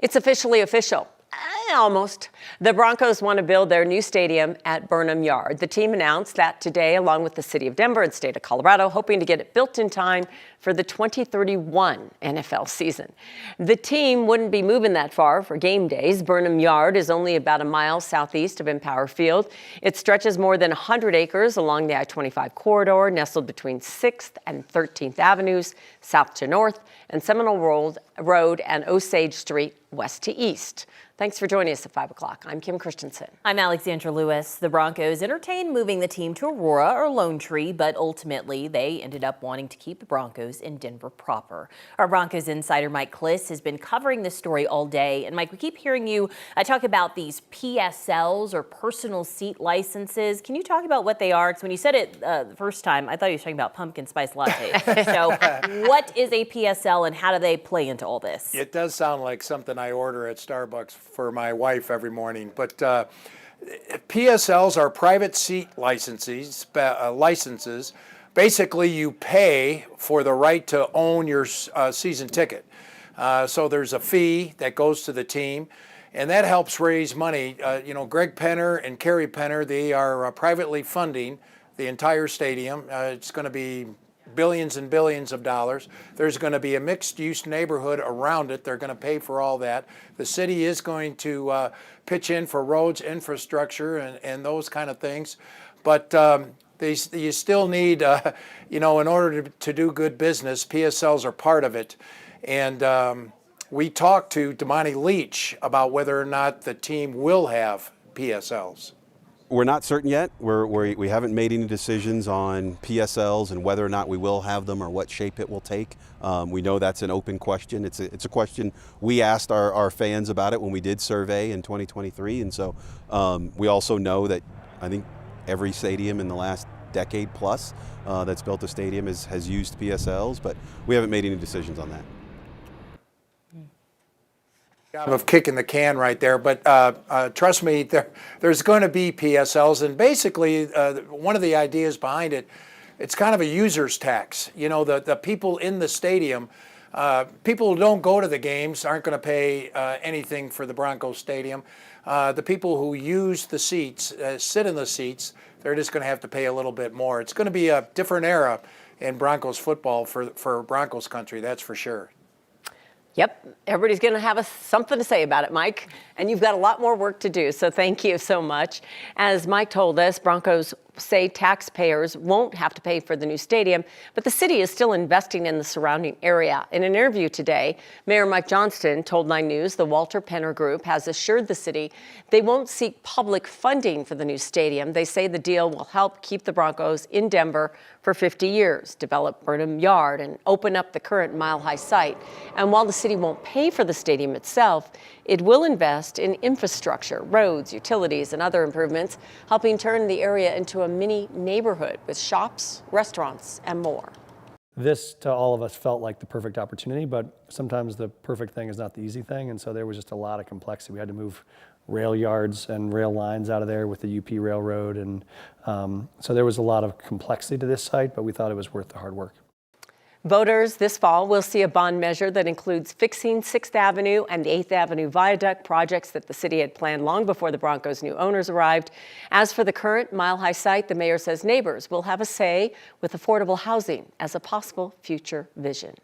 It's officially official. Almost. The Broncos want to build their new stadium at Burnham Yard. The team announced that today, along with the city of Denver and state of Colorado, hoping to get it built in time for the 2031 NFL season. The team wouldn't be moving that far for game days. Burnham Yard is only about a mile southeast of Empower Field. It stretches more than 100 acres along the I-25 corridor, nestled between 6th and 13th Avenues, south to north, and Seminole Road and Osage Street, west to east. Thanks for joining us at 5 o'clock. I'm Kim Christensen. I'm Alexandra Lewis. The Broncos entertained moving the team to Aurora or Lone Tree, but ultimately they ended up wanting to keep the Broncos in Denver proper. Our Broncos insider Mike Kliss has been covering this story all day. And Mike, we keep hearing you talk about these PSLs or personal seat licenses. Can you talk about what they are? Because when you said it the first time, I thought you were talking about pumpkin spice lattes. So what is a PSL and how do they play into all this? It does sound like something I order at Starbucks for my wife every morning, but PSLs are private seat licenses. Basically, you pay for the right to own your season ticket. So there's a fee that goes to the team, and that helps raise money. Greg Penner and Carrie Penner, they are privately funding the entire stadium. It's going to be billions and billions of dollars. There's going to be a mixed-use neighborhood around it. They're going to pay for all that. The city is going to pitch in for roads, infrastructure, and those kind of things. But you still need, in order to do good business, PSLs are part of it. And we talked to Damani Leach about whether or not the team will have PSLs. We're not certain yet. We haven't made any decisions on PSLs and whether or not we will have them or what shape it will take. We know that's an open question. It's a question we asked our fans about it when we did survey in 2023. And so we also know that I think every stadium in the last decade plus that's built a stadium has used PSLs, but we haven't made any decisions on that. Of kicking the can right there, but trust me, there's going to be PSLs, and basically one of the ideas behind it, it's kind of a user's tax. The people in the stadium, people who don't go to the games aren't going to pay anything for the Broncos stadium. The people who use the seats, sit in the seats, they're just going to have to pay a little bit more. It's going to be a different era in Broncos football for Broncos country, that's for sure. Yep, everybody's going to have something to say about it, Mike, and you've got a lot more work to do, so thank you so much. As Mike told us, Broncos say taxpayers won't have to pay for the new stadium, but the city is still investing in the surrounding area. In an interview today, Mayor Mike Johnston told 9 News the Walter Penner Group has assured the city they won't seek public funding for the new stadium. They say the deal will help keep the Broncos in Denver for 50 years, develop Burnham Yard, and open up the current mile-high site. And while the city won't pay for the stadium itself, it will invest in infrastructure, roads, utilities, and other improvements, helping turn the area into a mini neighborhood with shops, restaurants, and more. This, to all of us, felt like the perfect opportunity, but sometimes the perfect thing is not the easy thing, and so there was just a lot of complexity. We had to move rail yards and rail lines out of there with the UP Railroad, and so there was a lot of complexity to this site, but we thought it was worth the hard work. Voters this fall will see a bond measure that includes fixing 6th Avenue and 8th Avenue viaduct, projects that the city had planned long before the Broncos' new owners arrived. As for the current mile-high site, the mayor says neighbors will have a say with affordable housing as a possible future vision.